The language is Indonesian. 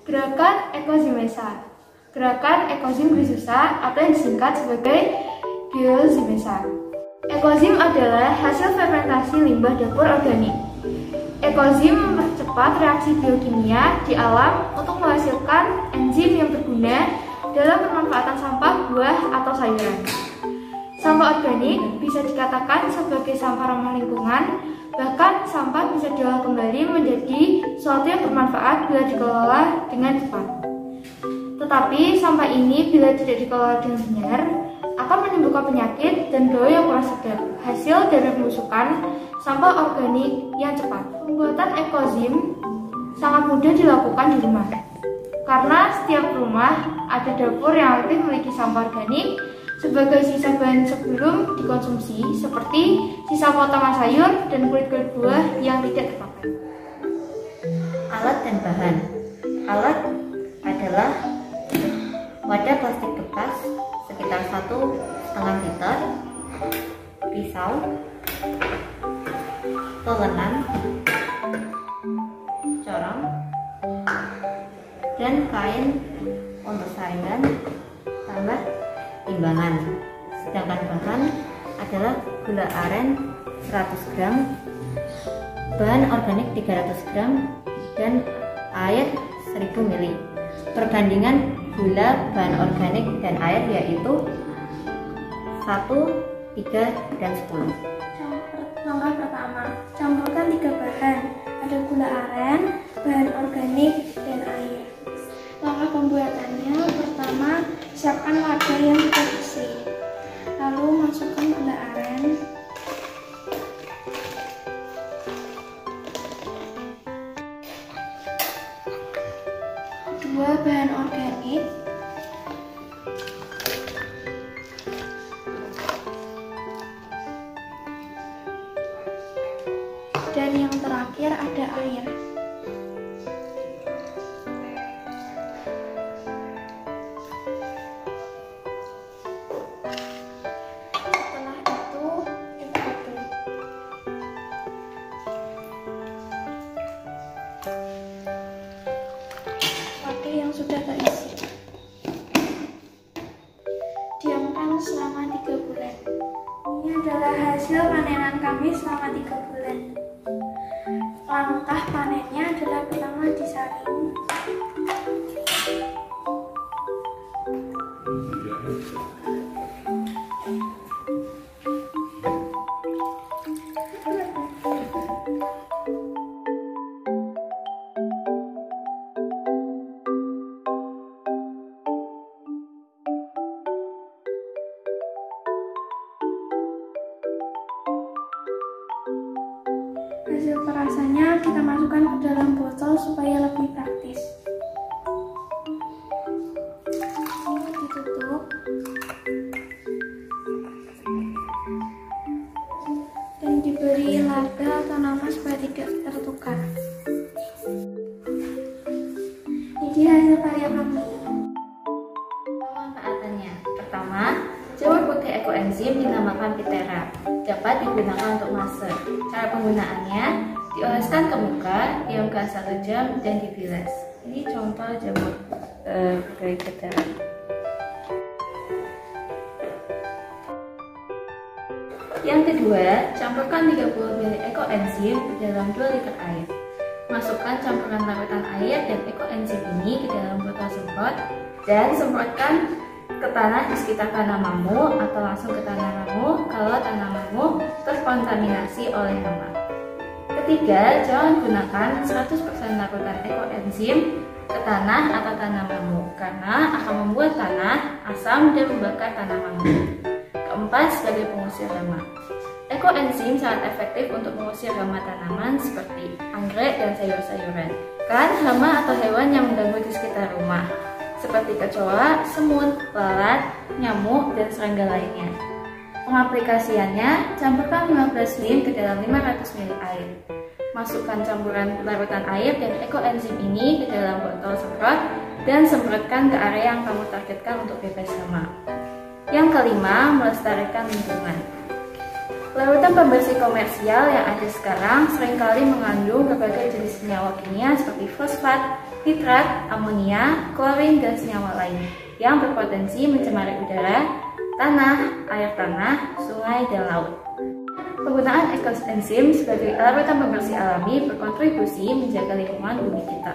Gerakan ekozimesa. Gerakan ekozim glycosa atau yang disingkat sebagai geozimesa. Ekozim adalah hasil fermentasi limbah dapur organik. Ekozim mempercepat reaksi biokimia di alam untuk menghasilkan enzim yang berguna dalam pemanfaatan sampah, buah, atau sayuran. Sampah organik bisa dikatakan sebagai sampah ramah lingkungan, bahkan sampah bisa diolah kembali menjadi sesuatu yang bermanfaat bila dikelola dengan tepat. Tetapi sampah ini bila tidak dikelola dengan benar akan menimbulkan penyakit dan bau yang kurang sedap, hasil dari pembusukan sampah organik yang cepat. Pembuatan ekozim sangat mudah dilakukan di rumah, karena setiap rumah ada dapur yang aktif memiliki sampah organik sebagai sisa bahan sebelum dikonsumsi, seperti sisa potongan sayur dan kulit-kulit buah yang tidak terpakai. Alat dan bahan. Alat adalah wadah plastik bekas sekitar 1,5 liter, pisau, tolenan, corong, dan kain untuk saringan tambah timbangan. Sedangkan bahan adalah gula aren 100 gram, bahan organik 300 gram, dan air 1000 ml. Perbandingan gula, bahan organik, dan air yaitu 1, 3, dan 10. Langkah pertama, campurkan 3 bahan. Ada gula aren, bahan organik, dan air. Langkah pembuatannya, pertama siapkan wadah yang sudah isi. Lalu masukkan gula aren, kedua bahan organik, dan yang terakhir ada air. Setelah itu kita aduk. Wadah yang sudah terisi diamkan selama 3 bulan. Ini adalah hasil panenan kami selama 3 bulan. Langkah panennya adalah pertama disaring, hasil perasannya kita masukkan ke dalam botol supaya lebih praktis. Ini ditutup dan diberi label atau nama supaya tidak tertukar. Ini hasil karya kami. Pemanfaatannya. Pertama, jamur putih ekoenzim dinamakan Pitera. Dapat digunakan untuk masker. Cara penggunaannya, dioleskan ke muka, diamkan 1 jam, dan dibilas. Ini contoh jamur putih Pitera. Yang kedua, campurkan 30 ml ekoenzim ke dalam 2 liter air. Masukkan campuran larutan air dan ekoenzim ini ke dalam botol semprot dan semprotkan ke tanah di sekitar tanamanmu atau langsung ke tanamanmu kalau tanamanmu terkontaminasi oleh hama. Ketiga, jangan gunakan 100% larutan ekoenzim ke tanah atau tanamanmu karena akan membuat tanah asam dan membakar tanamanmu. Keempat, sebagai pengusir hama. Ekoenzim sangat efektif untuk mengusir hama tanaman seperti anggrek dan sayur-sayuran. Kan hama atau hewan yang mengganggu di sekitar rumah, seperti kecoa, semut, lalat, nyamuk, dan serangga lainnya. Pengaplikasiannya, campurkan 15 ml ke dalam 500 ml air. Masukkan campuran larutan air dan ekoenzim ini ke dalam botol semprot dan semprotkan ke area yang kamu targetkan untuk bebas hama. Yang kelima, melestarikan lingkungan. Larutan pembersih komersial yang ada sekarang seringkali mengandung berbagai jenis senyawa kimia seperti fosfat, nitrat, amonia, klorin, dan senyawa lain yang berpotensi mencemari udara, tanah, air tanah, sungai, dan laut. Penggunaan ekoenzim sebagai larutan pembersih alami berkontribusi menjaga lingkungan bumi kita.